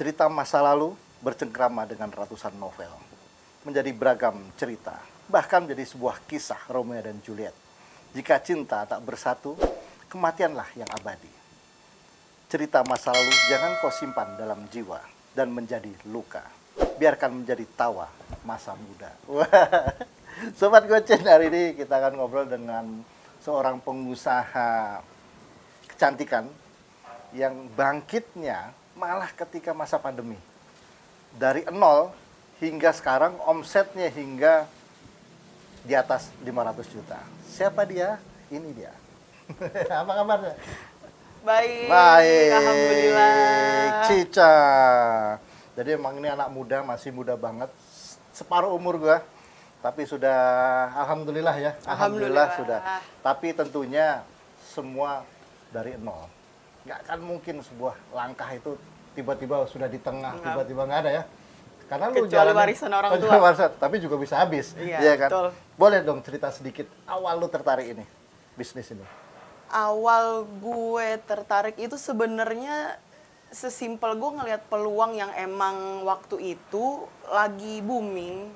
Cerita masa lalu bercengkrama dengan ratusan novel. Menjadi beragam cerita, bahkan menjadi sebuah kisah Romeo dan Juliet. Jika cinta tak bersatu, kematianlah yang abadi. Cerita masa lalu jangan kau simpan dalam jiwa dan menjadi luka. Biarkan menjadi tawa masa muda. Wah, Sobat Gocen, hari ini kita akan ngobrol dengan seorang pengusaha kecantikan yang bangkitnya malah ketika masa pandemi. Dari nol hingga sekarang omsetnya hingga di atas 500 juta. Siapa dia? Ini dia. Apa kabarnya? Baik, Baik. alhamdulillah. Cica. Jadi emang ini anak muda, masih muda banget. Separuh umur gua. Tapi sudah alhamdulillah ya. Alhamdulillah. Sudah. Tapi tentunya semua dari nol. Nggak akan mungkin sebuah langkah itu tiba-tiba sudah di tengah, tiba-tiba nggak ada ya. Karena lu Kecuali warisan orang tua. Warisan, tapi juga bisa habis. Iya, kan? betul. Boleh dong cerita sedikit awal lu tertarik ini, bisnis ini. Awal gue tertarik itu sebenarnya sesimpel gue ngelihat peluang yang emang waktu itu lagi booming.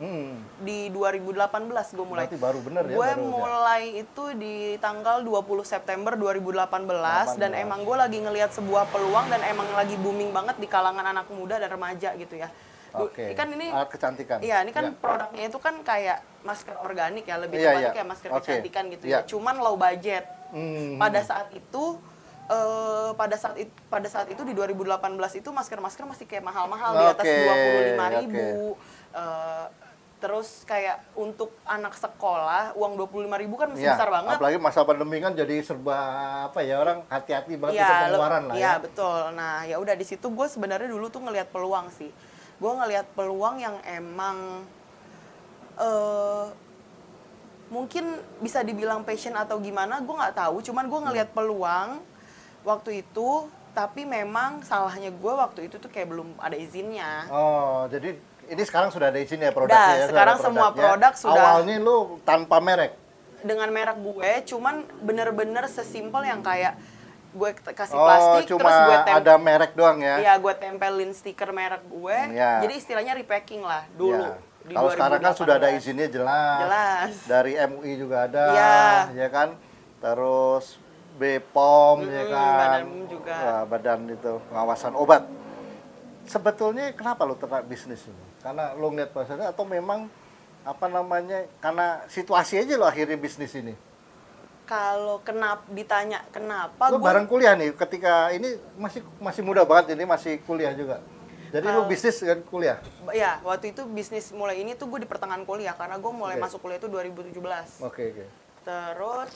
Di 2018 gue mulai. Berarti baru bener ya? Gue baru mulai itu di tanggal 20 September 2018 dan emang gue lagi ngelihat sebuah peluang dan emang lagi booming banget di kalangan anak muda dan remaja gitu ya. Oke. Kan ini Alat kecantikan. Iya, ini kan Ya. produknya itu kan kayak masker organik ya, lebih Iya, tepatnya iya. kayak masker Oke. kecantikan gitu Iya. ya. Cuman low budget. Pada saat itu pada saat itu di 2018 itu masker-masker masih kayak mahal-mahal di atas Oke, 25.000. Terus kayak untuk anak sekolah uang 25.000 kan masih Iya, besar banget. apalagi masa pandemi kan jadi serba apa ya, orang hati-hati banget Iya, itu pengeluaran lah ya. Iya, betul. Nah, ya udah di situ gue sebenarnya dulu tuh ngelihat peluang sih. Gue ngelihat peluang yang emang mungkin bisa dibilang passion atau gimana, gue nggak tahu. Cuman gue ngelihat peluang waktu itu, tapi memang salahnya gue waktu itu tuh kayak belum ada izinnya. Oh, jadi ini sekarang sudah ada izinnya Udah, produknya ya? Sudah sekarang ada semua produknya. produk sudah. Awalnya lu tanpa merek? Dengan merek gue, cuman bener-bener sesimpel yang kayak gue kasih plastik, cuma terus gue ada merek doang ya? Iya, gue tempelin stiker merek gue. Ya. Jadi istilahnya repacking lah dulu. Ya. Di Kalau sekarang kan sudah ada 2018. izinnya jelas. Jelas. Dari MUI juga ada, Iya. ya kan? Terus BPOM, ya kan? Badan juga. Wah, badan itu pengawasan obat. Sebetulnya kenapa lo tertarik bisnis ini? Karena lo ngeliat pasarnya atau memang apa namanya? Karena situasi aja lo akhirnya bisnis ini. Kalau ditanya kenapa Lo gue bareng kuliah nih, ketika ini masih muda banget, ini masih kuliah juga. Jadi lo bisnis kan kuliah? ya waktu itu bisnis mulai ini tuh gue di pertengahan kuliah karena gue mulai Oke. masuk kuliah itu 2017. Oke. Terus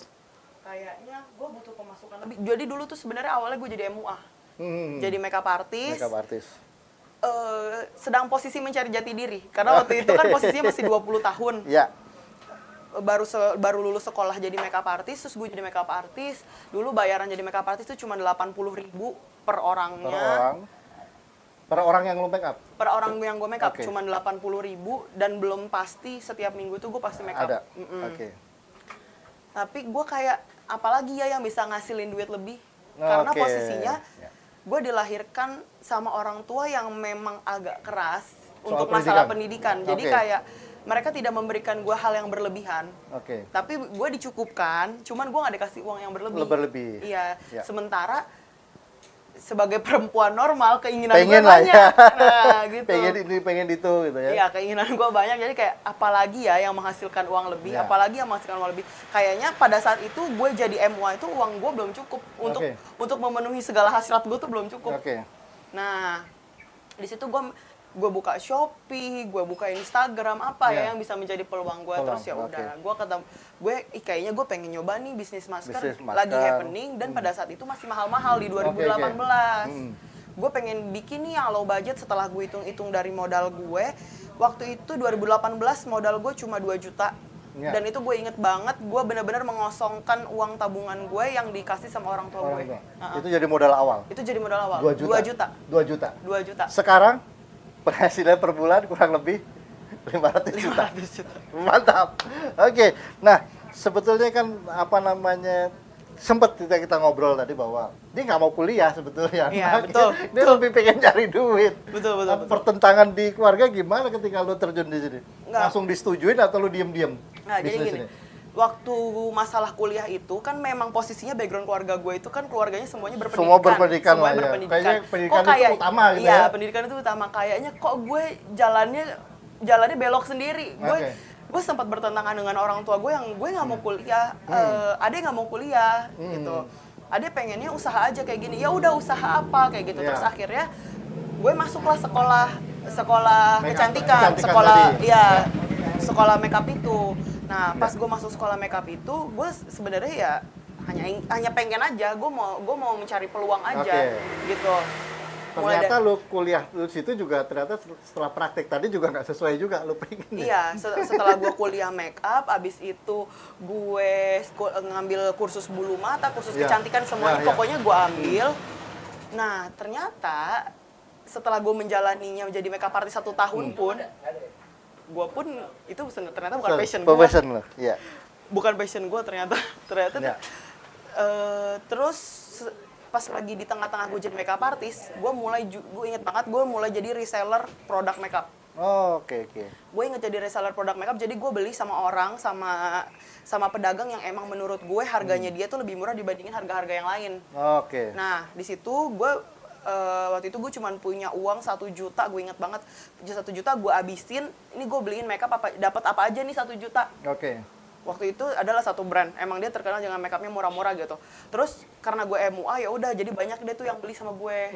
kayaknya gue butuh pemasukan lebih. Jadi dulu tuh sebenarnya awalnya gue jadi MUA. Jadi makeup artist. Makeup artist. Sedang posisi mencari jati diri karena waktu itu kan posisinya masih 20 tahun. Ya. Baru lulus sekolah jadi makeup artist, terus gue jadi makeup artist. Dulu bayaran jadi makeup artist itu cuma 80.000 per orangnya. Per orang yang lo make up? Per orang yang gue makeup Oke. cuma 80.000 dan belum pasti setiap minggu itu gue pasti makeup. Ada. Oke. Tapi gue kayak apalagi ya yang bisa ngasilin duit lebih. Karena Oke. posisinya Ya. gue dilahirkan sama orang tua yang memang agak keras Soal untuk masalah pendidikan. Jadi Oke. kayak mereka tidak memberikan gue hal yang berlebihan. Oke. Tapi gue dicukupkan, cuman gue gak dikasih uang yang berlebih. Berlebih. Iya. Ya. Sementara sebagai perempuan normal keinginan Pengen gue lah banyak. ya. Nah, gitu. Pengen ini, pengen itu gitu ya. Iya, keinginan gue banyak. Jadi kayak apalagi ya yang menghasilkan uang lebih, Ya. apalagi yang menghasilkan uang lebih. Kayaknya pada saat itu gue jadi MUA itu uang gue belum cukup Oke. untuk memenuhi segala hasrat gue tuh belum cukup. Oke. Nah, di situ gue buka Shopee, gue buka Instagram apa Ya. ya yang bisa menjadi peluang gue. Peluang, Terus ya oke. udah, kayaknya gue pengen nyoba nih bisnis masker, Bisnis masker. lagi happening dan pada saat itu masih mahal-mahal di 2018. Gue pengen bikin nih yang low budget. Setelah gue hitung-hitung dari modal gue, waktu itu 2018 modal gue cuma 2 juta. Ya. Dan itu gue inget banget, gue benar-benar mengosongkan uang tabungan gue yang dikasih sama orang tua gue. Itu jadi modal awal. Itu jadi modal awal. 2 juta. 2 juta. 2 juta. 2 juta. Sekarang penghasilan per bulan kurang lebih 500 juta. 500 juta. Mantap. Oke. Nah, sebetulnya kan apa namanya sempat kita ngobrol tadi bahwa dia nggak mau kuliah sebetulnya. Iya, Nah, betul, Dia betul. lebih pengen cari duit. Betul. Pertentangan di keluarga gimana ketika lu terjun di sini? Nggak. Langsung disetujuin atau lu diem-diem? Nah, jadi bisnis gini, ini? waktu masalah kuliah itu kan memang posisinya background keluarga gue itu kan keluarnya semuanya berpendidikan. Semua berpendidikan Semua lah, ya. berpendidikan. Kayaknya pendidikan Kok itu utama gitu iya, ya? pendidikan itu utama. Kayaknya kok gue jalannya belok sendiri. Oke. Gue sempat bertentangan dengan orang tua gue yang gue nggak mau kuliah, ade nggak mau kuliah gitu. Ade pengennya usaha aja kayak gini. Ya udah usaha apa kayak gitu. Iya. Terus akhirnya gue masuklah sekolah kecantikan, Kecantikan sekolah tadi. ya sekolah makeup itu. Nah, pas gue masuk sekolah makeup itu, gue sebenarnya ya hanya pengen aja, gue mau mencari peluang aja, gitu. Ternyata lu kuliah lu situ juga ternyata setelah praktek tadi juga nggak sesuai juga lu pengen. Iya, setelah gue kuliah makeup, abis itu gue ngambil kursus bulu mata, kursus Iya. kecantikan semuanya, Iya, iya. pokoknya gue ambil. Nah, ternyata setelah gue menjalaninya menjadi makeup artist 1 tahun pun, gue pun itu ternyata bukan passion gue. Passion lo, iya. Bukan passion gue ternyata. Ya. Terus pas lagi di tengah-tengah gue jadi makeup artist, gue inget banget gue mulai jadi reseller produk makeup. Oh, oke. Gue inget jadi reseller produk makeup, jadi gue beli sama orang, sama pedagang yang emang menurut gue harganya dia tuh lebih murah dibandingin harga-harga yang lain. Oke. Nah, di situ gue waktu itu gue cuma punya uang 1 juta, gue inget banget 1 juta gue abisin, ini gue beliin makeup dapat apa aja nih 1 juta. Oke. Waktu itu adalah satu brand, emang dia terkenal dengan makeupnya murah-murah gitu. Terus karena gue MUA ya udah jadi banyak deh tuh yang beli sama gue.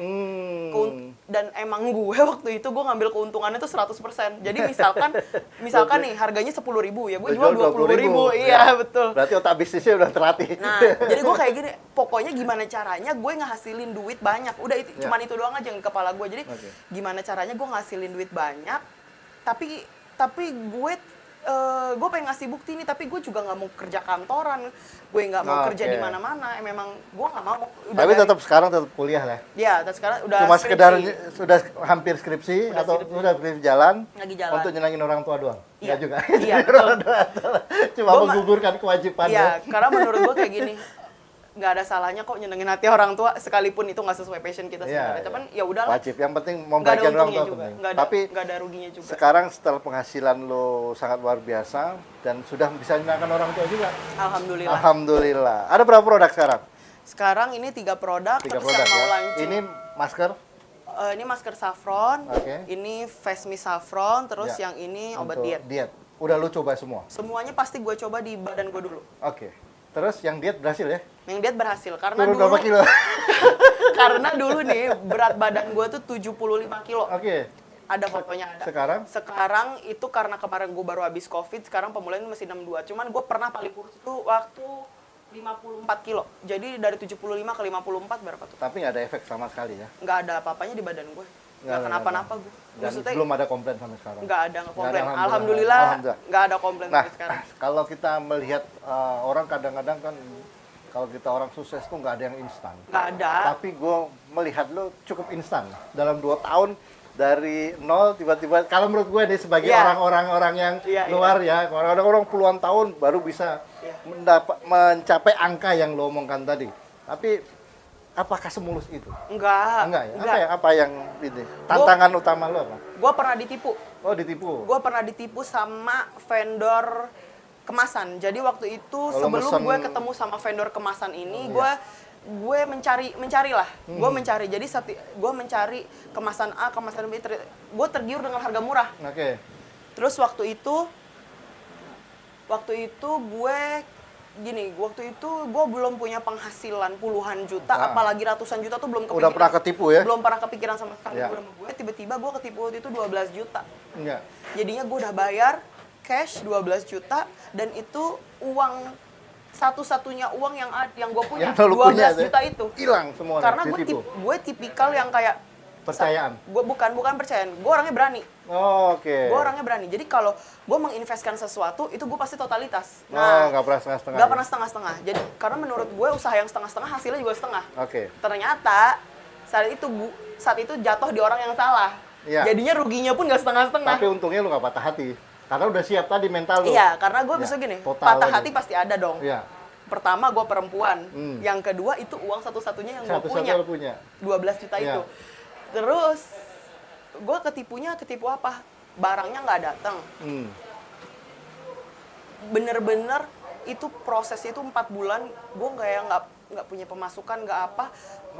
Dan emang gue waktu itu gue ngambil keuntungannya tuh 100%. Jadi misalkan nih harganya 10.000 ya gue jual 20.000. Iya, betul. Berarti otak bisnisnya udah terlatih. Nah, jadi gue kayak gini, pokoknya gimana caranya gue ngehasilin duit banyak. Udah itu cuman itu doang aja yang di kepala gue. Jadi gimana caranya gue ngasilin duit banyak, tapi gue pengen ngasih bukti nih, tapi gue juga nggak mau kerja kantoran, gue nggak mau kerja di mana-mana, memang gue nggak mau. Tapi tetap sekarang tetap kuliah lah. Ya, dan sekarang udah Cuma skripsi. sekedar sudah hampir skripsi atau sudah skripsi jalan, Lagi jalan. untuk nyenangin orang tua doang. Iya. Nggak juga. Iya, betul. Cuma menggugurkan kewajiban. Iya, karena menurut gue kayak gini, nggak ada salahnya kok nyenengin hati orang tua, sekalipun itu nggak sesuai passion kita sebenarnya. Cuman ya udahlah. Wajib, yang penting Nggak ada membagikan orang untungnya tua juga, penting. tapi Tapi nggak ada ruginya juga. sekarang setelah penghasilan lo sangat luar biasa dan sudah bisa menyenangkan orang tua juga. Alhamdulillah. Alhamdulillah. Ada berapa produk sekarang? Sekarang ini 3 produk, 3 terus produk yang mau ya. launching. Ini masker. Ini masker saffron, Oke. ini face mist saffron, terus Ya. yang ini obat Untuk diet. Udah lo coba semua? Semuanya pasti gue coba di badan gue dulu. Oke. Terus yang diet berhasil ya? Yang diet berhasil karena Turun dulu berapa kilo? karena dulu nih berat badan gue tuh 75 kilo. Oke. Ada fotonya ada. Sekarang? Sekarang itu karena kemarin gue baru habis Covid, sekarang pemulihan masih 62. Cuman gue pernah paling kurus itu waktu 54 kilo. Jadi dari 75 ke 54 berapa tuh? Tapi nggak ada efek sama sekali ya? Nggak ada apa-apanya di badan gue. Nggak kenapa-napa gue. Dan Maksudnya belum ada komplain sampai sekarang? nggak ada komplain. Nggak ada, Alhamdulillah Alhamdulillah. nggak ada komplain Nah, sampai sekarang. kalau kita melihat orang kadang-kadang kan kalau kita orang sukses tuh nggak ada yang instan. Nggak ada. Tapi gue melihat lo cukup instan. Dalam 2 tahun dari nol tiba-tiba, kalau menurut gue nih sebagai Iya. orang-orang yang Iya, luar ya, orang puluhan tahun baru bisa mencapai angka yang lo omongkan tadi. Tapi apakah semulus itu? Enggak. Enggak ya? Apa yang ini? Tantangan utama lo apa? Gue pernah ditipu. Oh, ditipu. Gue pernah ditipu sama vendor kemasan. Jadi waktu itu sebelum mesen- gue ketemu sama vendor kemasan ini, gue mencari lah. Gue mencari. Jadi gue mencari kemasan A, kemasan B. Gue tergiur dengan harga murah. Oke. Terus waktu itu waktu itu gue belum punya penghasilan puluhan juta, apalagi ratusan juta tuh belum kepikiran. Udah pernah ketipu ya? Belum pernah kepikiran sama sekali. Ya. Tiba-tiba gue ketipu waktu itu 12 juta. Enggak. Jadinya gue udah bayar cash 12 juta dan itu uang satu-satunya uang yang gue punya, Yang lo 12 punya, juta itu. hilang semua. Karena ditipu. gue tipikal yang kayak Percayaan. gue bukan percayaan, gue orangnya berani. Oh, oke. Gue orangnya berani. Jadi kalau gue menginvestkan sesuatu itu gue pasti totalitas. Nggak pernah setengah-setengah. Nggak pernah setengah-setengah. Jadi karena menurut gue usaha yang setengah-setengah hasilnya juga setengah. Oke. Ternyata saat itu jatuh di orang yang salah. Iya. Jadinya ruginya pun nggak setengah-setengah. Tapi untungnya lu nggak patah hati. Karena udah siap tadi mental lu. Iya, karena gue Ya, bisa gini, total patah lagi. hati pasti ada dong. Iya. Pertama, gue perempuan. Yang kedua, itu uang satu-satunya yang gue punya. Satu-satu lo punya. 12 juta Iya. itu. Terus, gue ketipu apa? Barangnya nggak datang. Bener-bener itu prosesnya itu 4 bulan. Gue nggak punya pemasukan, nggak apa.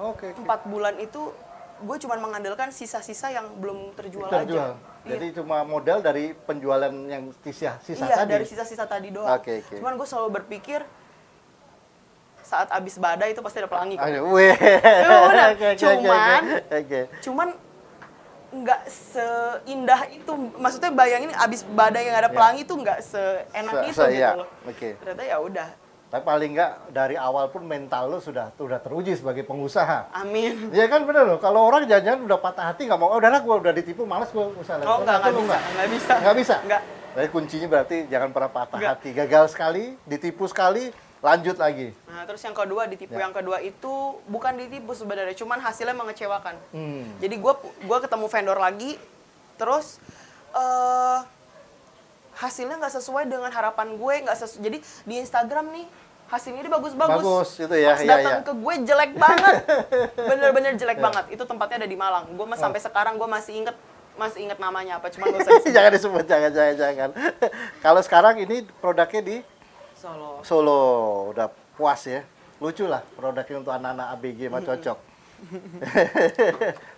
Oke. 4 bulan itu gue cuma mengandalkan sisa-sisa yang belum terjual Terjual. aja. Jadi cuma modal dari penjualan yang sisa Iya, tadi. dari sisa-sisa tadi doang. Oke. Cuman gue selalu berpikir saat abis badai itu pasti ada pelangi. Aduh, weh. Bener. Oke. Cuman nggak seindah itu. Maksudnya bayangin abis badai yang ada pelangi itu nggak seenak itu gitu Iya. loh. Oke. Ternyata ya udah. Tapi paling nggak dari awal pun mental lo sudah teruji sebagai pengusaha. Amin. Iya kan bener loh. Kalau orang jangan udah patah hati nggak mau, oh udahlah gue udah ditipu, malas gue usaha. Oh nggak bisa. Nggak bisa. Nggak. Jadi kuncinya berarti jangan pernah patah Nggak. hati. Gagal sekali, ditipu sekali, lanjut lagi. Nah terus yang kedua ditipu. Ya. Yang kedua itu bukan ditipu sebenarnya, cuman hasilnya mengecewakan. Hmm. Jadi gue ketemu vendor lagi, terus hasilnya nggak sesuai dengan harapan gue, jadi di Instagram nih hasilnya dia bagus-bagus. Bagus itu ya. Pas Iya, datang iya. ke gue jelek banget, bener-bener jelek banget. Itu tempatnya ada di Malang. Gue sampai sekarang gue masih inget namanya apa, cuman gak usah disebut. Jangan disebut, jangan. Kalau sekarang ini produknya di Solo. Solo, udah puas ya. Lucu lah produknya untuk anak-anak ABG mah cocok.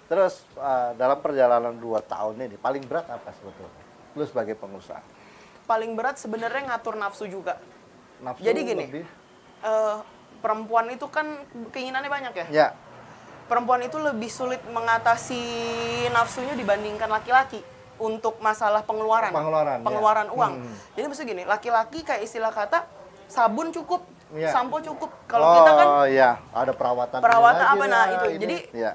Terus dalam perjalanan 2 tahun ini paling berat apa sebetulnya? Lu sebagai pengusaha. Paling berat sebenarnya ngatur nafsu juga. Nafsu Jadi gini, lebih? perempuan itu kan keinginannya banyak ya. Ya. Perempuan itu lebih sulit mengatasi nafsunya dibandingkan laki-laki untuk masalah pengeluaran Pengeluaran, ya. uang. Jadi maksudnya gini, laki-laki kayak istilah kata sabun cukup, Ya. sampo cukup. Kalau kita kan iya, ada perawatan apa nah itu. ini. Jadi ya.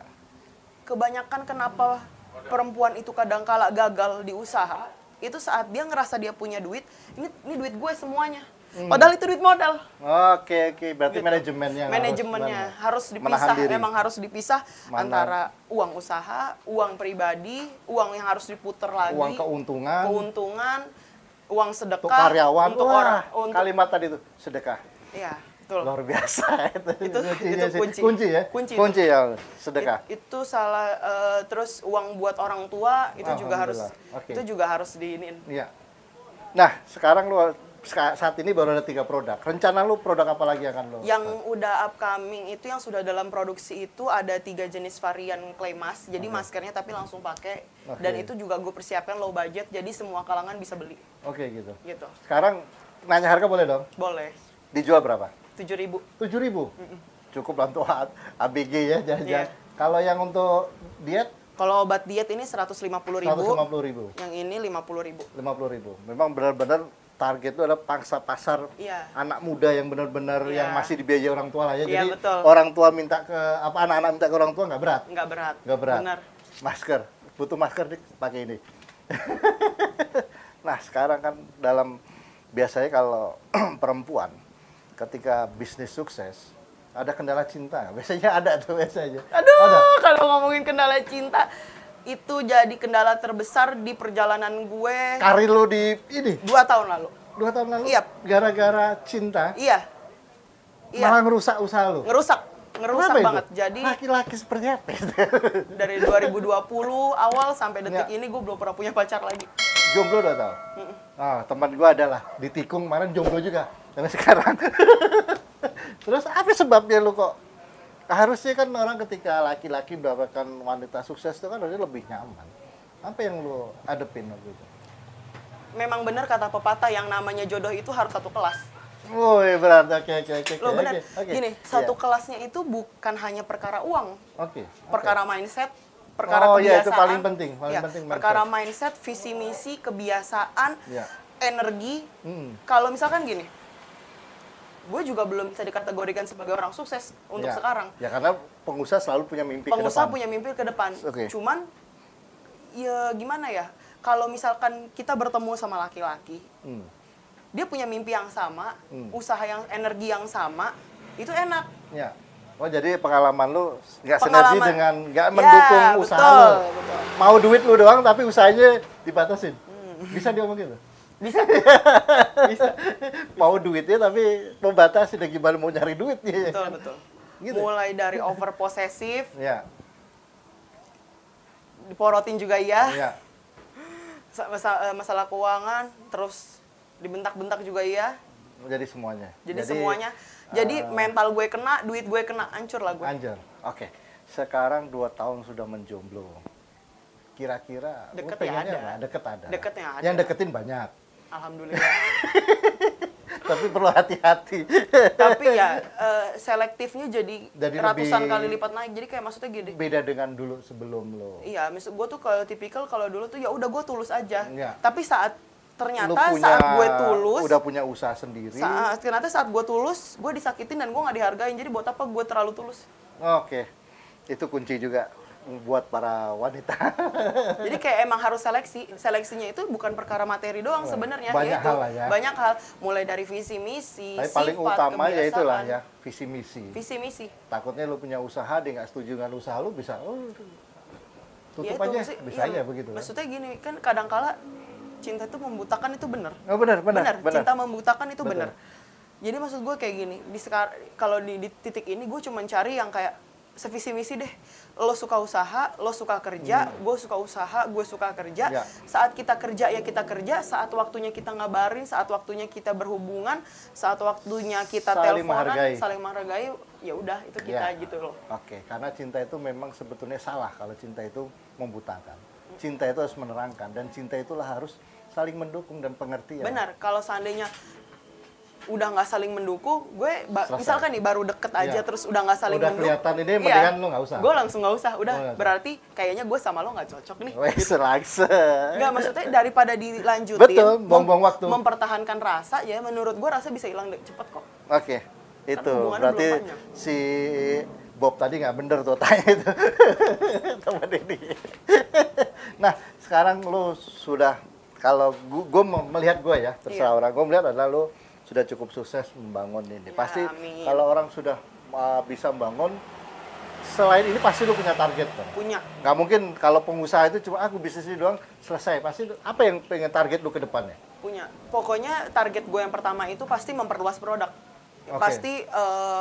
kebanyakan kenapa perempuan itu kadang kala gagal di usaha, itu saat dia ngerasa dia punya duit, ini duit gue semuanya. Padahal itu duit modal. Oke, berarti Gitu. manajemennya harus menahan dipisah, diri. memang harus dipisah Mana? antara uang usaha, uang pribadi, uang yang harus diputer lagi, Uang keuntungan, uang sedekah untuk karyawan, untuk wah, orang, untuk kalimat tadi itu sedekah. iya, betul. Luar biasa Itu kuncinya sih. kunci. Kunci ya? Kunci ya, sedekah. Itu salah terus uang buat orang tua itu juga harus Oke. itu juga harus diinin. Iya. Nah, sekarang lu saat ini baru ada 3 produk. Rencana lu produk apa lagi yang akan lu? Yang udah upcoming itu yang sudah dalam produksi itu ada 3 jenis varian clay mask. Jadi maskernya tapi langsung pakai. Dan itu juga gue persiapkan low budget. Jadi semua kalangan bisa beli. Oke, gitu. Gitu. Sekarang nanya harga boleh dong? Boleh. Dijual berapa? 7.000. 7.000. Cukup lah untuk ABG ya, jajan. Iya. Kalau yang untuk diet Kalau obat diet ini 150.000. 150.000. Yang ini 50.000. 50.000. Memang benar-benar target itu adalah pangsa pasar Iya. anak muda yang benar-benar Iya. yang masih dibiayai orang tua lah ya. Iya, Jadi betul. orang tua minta ke anak-anak minta ke orang tua nggak berat. Nggak berat. Nggak berat. Benar. Masker, butuh masker nih pakai ini. Nah, sekarang kan biasanya kalau perempuan ketika bisnis sukses ada kendala cinta. Biasanya ada tuh biasanya. Aduh, Ada. kalau ngomongin kendala cinta, itu jadi kendala terbesar di perjalanan gue Karir lu di ini 2 tahun lalu. 2 tahun lalu Iya. gara-gara cinta Iya. malah ngerusak usaha lu. Ngerusak Kenapa itu? banget. Jadi Laki-laki seperti apa itu? dari 2020 awal sampai detik Ya. ini gue belum pernah punya pacar lagi. Jomblo udah tahu. Teman gua adalah di tikung kemarin jomblo juga sampai sekarang. Terus apa sebabnya lu kok? Harusnya kan orang ketika laki-laki mendapatkan wanita sukses itu kan harusnya lebih nyaman. Apa yang lu adepin waktu itu? Memang benar kata pepatah yang namanya jodoh itu harus satu kelas. Woi, berat. Oke. Lo benar. Oke. Gini, satu kelasnya itu bukan hanya perkara uang, Oke. perkara mindset, perkara kebiasaan. Iya, itu paling penting, Ya, mindset. perkara mindset, visi misi, kebiasaan, Iya. energi. Hmm. Kalau misalkan gini, gue juga belum bisa dikategorikan sebagai orang sukses untuk Ya. sekarang. Ya karena pengusaha selalu punya mimpi ke Pengusaha depan. punya mimpi ke depan. Oke. Cuman ya gimana ya? Kalau misalkan kita bertemu sama laki-laki, Hmm. dia punya mimpi yang sama, usaha yang energi yang sama, itu enak. Ya. Oh, jadi pengalaman lu nggak sinergi Pengalaman- dengan nggak mendukung usaha lu. betul. Mau duit lu doang tapi usahanya dibatasin. Bisa diomong gitu? Bisa. Bisa. Mau duitnya tapi membatasi dan gimana mau nyari duitnya. Betul, betul. Gitu. Mulai dari over posesif, Ya, diporotin juga iya. ya. Masalah keuangan, terus dibentak-bentak juga iya. Jadi semuanya. Jadi semuanya. Jadi mental gue kena, duit gue kena, hancur lah gue. Anjir. Oke. Sekarang 2 tahun sudah menjomblo. Kira-kira lu Deket ya pengennya ada. apa? Deket ada. Deketnya ada. Yang deketin banyak. Alhamdulillah. Tapi perlu hati-hati. Tapi ya selektifnya jadi ratusan lebih- kali lipat naik. Jadi kayak maksudnya gini. Beda dengan dulu sebelum lo. Iya, misal gue tuh kalau tipikal kalau dulu tuh ya udah gue tulus aja. Iya. Tapi saat ternyata Lu saat gue tulus, udah punya usaha sendiri. ternyata saat gue tulus, gue disakitin dan gue nggak dihargain. Jadi buat apa gue terlalu tulus? Oke. Itu kunci juga buat para wanita. Jadi kayak emang harus seleksi. Seleksinya itu bukan perkara materi doang sebenarnya. banyak yaitu hal lah ya. Banyak hal, mulai dari visi misi, Tapi paling sifat, utama ya itulah kebiasaan. ya, visi misi. Visi misi. Takutnya lu punya usaha, dia nggak setuju dengan usaha lu, bisa tutup Ya itu aja, maksud- bisa iya, aja begitu kan? Maksudnya gini, kan kadangkala cinta itu membutakan itu benar. Oh benar. Cinta membutakan itu Betul. benar. Jadi maksud gue kayak gini, kalau di titik ini gue cuma cari yang kayak sevisi misi deh. Lo suka usaha, lo suka kerja, gue suka usaha, gue suka kerja. Ya. Saat kita kerja ya kita kerja, saat waktunya kita ngabarin, saat waktunya kita berhubungan, saat waktunya kita Saling teleponan, menghargai. saling menghargai, ya udah itu kita Ya. gitu loh. Oke, karena cinta itu memang sebetulnya salah kalau cinta itu membutakan. Cinta itu harus menerangkan dan cinta itulah harus saling mendukung dan pengertian. Benar, kalau seandainya udah nggak saling mendukung, gue Selesai. misalkan nih baru deket aja Iya. terus udah nggak saling Udah mendukung. kelihatan ini, mendingan lu nggak usah. Gue langsung nggak usah, udah Oh, nggak usah. berarti kayaknya gue sama lo nggak cocok nih. Wes langsung. Nggak, maksudnya daripada dilanjutin, Betul, buang-buang waktu. mempertahankan rasa, ya menurut gue rasa bisa hilang cepet kok. Oke, itu hubungannya berarti belum panjang. si Bob tadi nggak bener tuh tanya itu teman ini. Nah, sekarang lu sudah, kalau gue melihat gue ya, terserah Iya. orang, gue melihat adalah lu sudah cukup sukses membangun ini. Ya, Pasti amin. kalau orang sudah bisa membangun, selain ini pasti lu punya target kan? Punya. Nggak mungkin kalau pengusaha itu cuma aku bisnis ini doang selesai. Pasti apa yang pengen target lu ke depannya? Punya. Pokoknya target gue yang pertama itu pasti memperluas produk. Oke. Pasti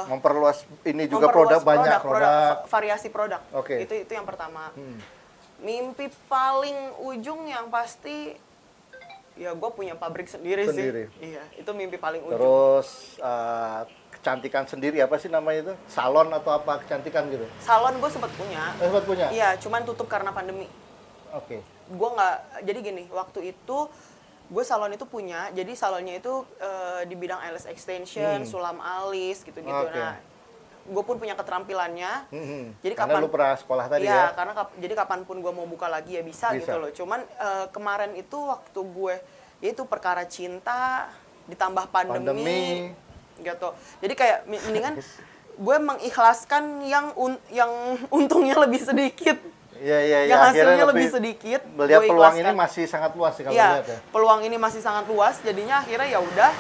Memperluas ini juga memperluas produk banyak produk. variasi produk. Oke. Itu yang pertama. Mimpi paling ujung yang pasti ya gue punya pabrik sendiri Sendiri. sih. Iya, itu mimpi paling ujung. Terus kecantikan sendiri apa sih namanya itu? Salon atau apa kecantikan gitu? Salon gue sempat punya. Sempat punya? Iya, cuman tutup karena pandemi. Oke. Gue nggak, jadi gini, waktu itu gue salon itu punya, jadi salonnya itu di bidang eyelash extension, sulam alis gitu-gitu. Oke. Nah, gue pun punya keterampilannya. Jadi Karena lu pernah sekolah tadi iya, ya? karena jadi kapanpun gue mau buka lagi ya bisa gitu Bisa. loh. Cuman kemarin itu waktu gue, ya itu perkara cinta, ditambah pandemi, gitu. Jadi kayak mendingan gue mengikhlaskan yang untungnya lebih sedikit. Iya, iya, iya. Yang Akhirnya hasilnya lebih sedikit. Melihat gue peluang ini ikhlaskan. masih sangat luas sih kalau Iya, lihat ya. peluang ini masih sangat luas, jadinya akhirnya ya udah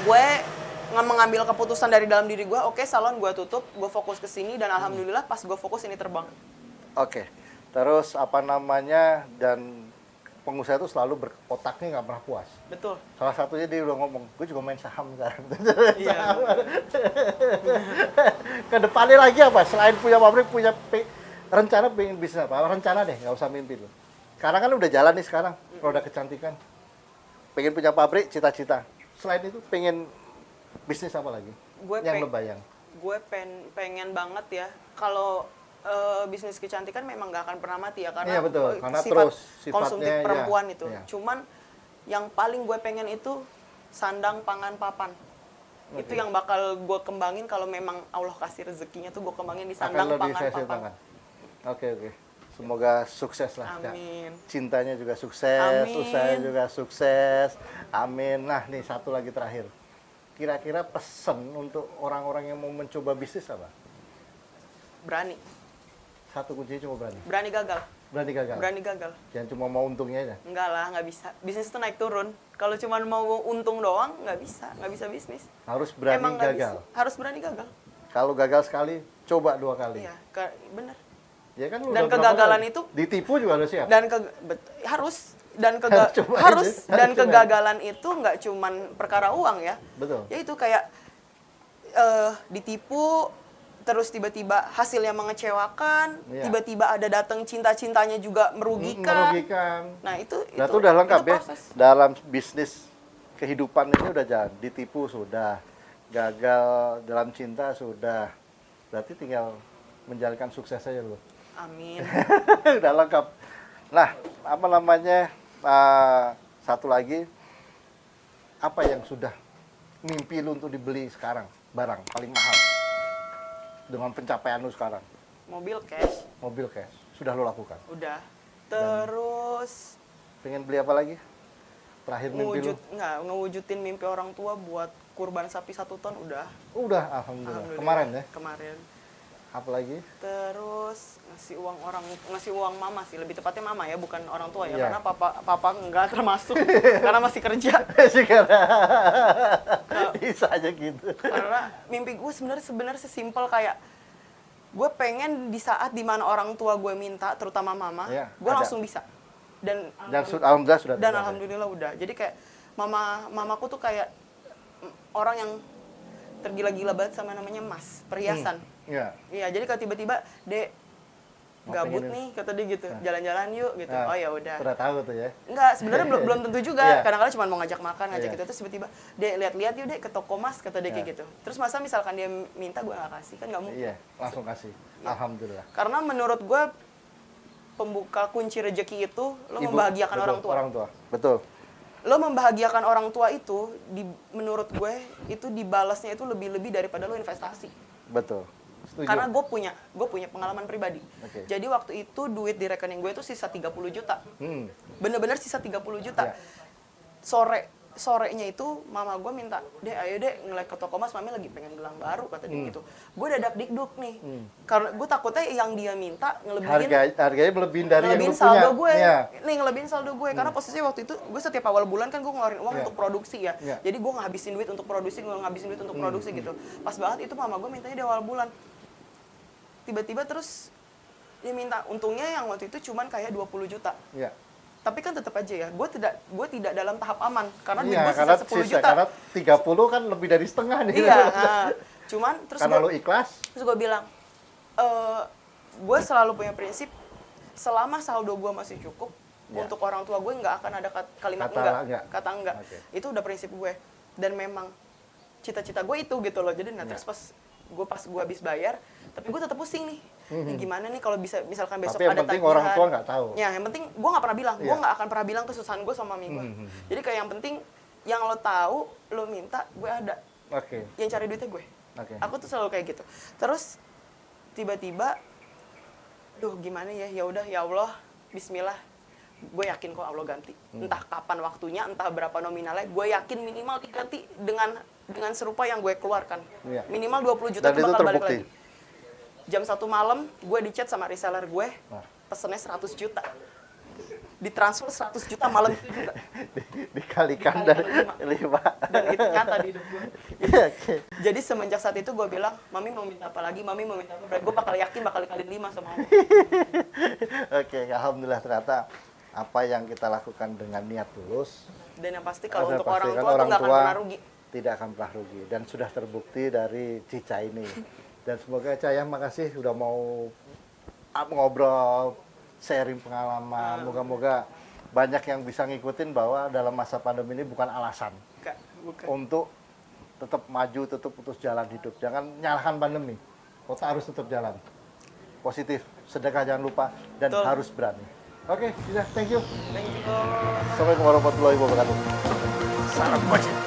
gue mengambil keputusan dari dalam diri gue, oke, salon gue tutup, gue fokus ke sini dan alhamdulillah pas gue fokus ini terbang. Oke. Terus apa namanya, dan pengusaha itu selalu otaknya nggak pernah puas. Betul. Salah satunya dia udah ngomong, gue juga main saham sekarang. Iya. Ke depannya lagi apa? Selain punya pabrik, punya rencana pengen bisnis apa? Rencana deh, nggak usah mimpi lu. Sekarang kan udah jalan nih sekarang, produk kecantikan. Pengen punya pabrik, cita-cita. Selain itu pengen bisnis apa lagi? Gue yang lo bayang. Gue pengen banget ya, kalau bisnis kecantikan memang nggak akan pernah mati ya, karena Iya, betul. Karena sifat terus sifatnya, konsumtif perempuan ya, itu. iya. Cuman yang paling gue pengen itu sandang, pangan, papan. Itu yang bakal gue kembangin kalau memang Allah kasih rezekinya tuh gue kembangin di sandang, Akan lebih pangan, saya papan. tangan. Oke, oke. Semoga sukses lah. Kak. Amin. Cintanya juga sukses, Amin. usahanya juga sukses. Amin. Nah, nih satu lagi terakhir. Kira-kira pesan untuk orang-orang yang mau mencoba bisnis apa? Berani. Satu kuncinya cuma berani. Berani gagal. Berani gagal. Berani gagal. Jangan cuma mau untungnya aja. Enggak lah, nggak bisa. Bisnis itu naik turun. Kalau cuma mau untung doang, nggak bisa bisnis. Harus berani Emang nggak gagal. bisa. Harus berani gagal. Kalau gagal sekali, coba 2 kali. Iya, bener. Ya kan lu Dan udah berapa kegagalan kali? itu- ditipu juga harus siap. Dan harus dan Coba harus aja. dan Coba. kegagalan itu nggak cuman perkara uang ya. Betul. Ya itu kayak ditipu, terus tiba-tiba hasilnya mengecewakan, Iya. tiba-tiba ada datang cinta-cintanya juga merugikan. Merugikan. Nah itu Nah, itu udah lengkap itu ya. proses. Dalam bisnis kehidupan ini udah jalan. Ditipu sudah, gagal dalam cinta sudah. Berarti tinggal menjalankan sukses saja loh. Amin. Udah lengkap. Nah, apa namanya? Satu lagi, apa yang sudah mimpi lu untuk dibeli sekarang? Barang paling mahal dengan pencapaian lu sekarang. Mobil cash, Mobil cash sudah lu lakukan. udah. Terus Pengen beli apa lagi? Terakhir mimpi lu? ngewujudin mimpi orang tua buat kurban sapi 1 ton udah. Udah, alhamdulillah. Alhamdulillah. Kemarin ya. Kemarin. Apa lagi? Terus ngasih uang mama sih, lebih tepatnya mama ya, bukan orang tua ya, Iya. karena papa nggak termasuk karena masih kerja. Sih karena bisa aja gitu. Karena mimpi gue sebenarnya sesimpel kayak gue pengen di saat dimana orang tua gue minta, terutama mama, Iya, gue ada. langsung bisa. Dan Alhamdulillah sudah. dan ada. alhamdulillah udah. Jadi kayak mamaku tuh kayak orang yang tergila-gila banget sama namanya emas, perhiasan. Iya. Iya, jadi kalau tiba-tiba, "Dek, Mau gabut pengen nih," kata dia gitu. "Jalan-jalan yuk," gitu. Nah, Oh ya udah. Udah tahu tuh ya. Enggak, sebenarnya belum tentu juga. Iya. Kadang-kadang cuma mau ngajak makan, ngajak Iya. gitu. Terus tiba-tiba, "Dek, lihat-lihat yuk, Dek, ke toko emas," kata dia kayak Iya. gitu. Terus masa misalkan dia minta gue nggak kasih, kan nggak mungkin. Iya, langsung kasih. Alhamdulillah. Karena menurut gue pembuka kunci rezeki itu lo Ibu, membahagiakan betul, orang tua. Orang tua. Betul. Lo membahagiakan orang tua itu menurut gue itu dibalasnya itu lebih-lebih daripada lo investasi. Betul. Setuju. Karena gue punya pengalaman pribadi. Oke. Jadi waktu itu duit di rekening gue itu sisa 30 juta. Hmm. Bener-bener sisa 30 juta. Iya. Sorenya itu mama gue minta, "Dek, ayo dek ngelek ke toko mas, mami lagi pengen gelang baru," kata dia gitu. Gue dadak dikduk nih. Karena gue takutnya yang dia minta ngelebihin Harganya melebihin dari yang lu ngelebihin punya. saldo gue. Iya. Nih ngelebihin saldo gue karena posisinya waktu itu gue setiap awal bulan kan gue ngeluarin uang Iya. untuk produksi ya. Iya. Jadi gue ngabisin duit untuk produksi gitu. Pas banget itu mama gue mintanya di awal bulan. Tiba-tiba terus dia minta, untungnya yang waktu itu cuman kayak 20 juta. Iya. Tapi kan tetap aja ya, gue tidak dalam tahap aman karena duit Iya, gue karena sisa 10 sisa, juta. karena 30 kan lebih dari setengah nih. Iya, cuman terus Karena lu ikhlas. gue bilang, gue selalu punya prinsip selama saldo gue masih cukup Ya. untuk orang tua gue nggak akan ada kalimat Kata enggak. kata enggak. Oke. Itu udah prinsip gue dan memang cita-cita gue itu gitu loh. Jadi Ya. terus pas gue habis bayar, tapi gue tetap pusing nih. Ini gimana nih kalau misalkan besok Tapi yang ada penting tagihan. orang tua nggak tahu. Ya, yang penting gue nggak pernah bilang, gue Iya. nggak akan pernah bilang kesusahan gue sama mami gue. Jadi kayak yang penting yang lo tahu, lo minta, gue ada. Oke. Yang cari duitnya gue. Oke. Aku tuh selalu kayak gitu. Terus tiba-tiba, duh gimana ya? Ya udah, ya Allah, Bismillah. Gue yakin kok Allah ganti. Entah kapan waktunya, entah berapa nominalnya, gue yakin minimal diganti dengan serupa yang gue keluarkan. Iya. Minimal 20 juta Dan tuh itu bakal balik terbukti. lagi. Jam 1 malam, gue di chat sama reseller gue, Wah. pesennya 100 juta. Ditransfer 100 juta malam itu juga. Dikalikan dari 5. Dan itu nyata di hidup gue. Oke. Jadi semenjak saat itu gue bilang, Mami mau minta apa lagi, Mami mau minta apa. Gue bakal yakin bakal dikali 5 sama Allah. Oke, alhamdulillah ternyata apa yang kita lakukan dengan niat tulus Dan yang pasti kalau ada untuk pasti orang kan tua tuh nggak akan pernah rugi. tidak akan pernah rugi dan sudah terbukti dari Cica ini. Dan semoga Caya makasih sudah mau ngobrol, sharing pengalaman. Moga-moga banyak yang bisa ngikutin bahwa dalam masa pandemi ini bukan alasan Bukan. untuk tetap maju, tetap terus jalan hidup. Jangan nyalahkan pandemi. Kota harus tetap jalan. Positif, sedekah jangan lupa dan Betul. harus berani. Oke, Cica, thank you. Thank you. Assalamualaikum warahmatullahi wabarakatuh. Salam budget.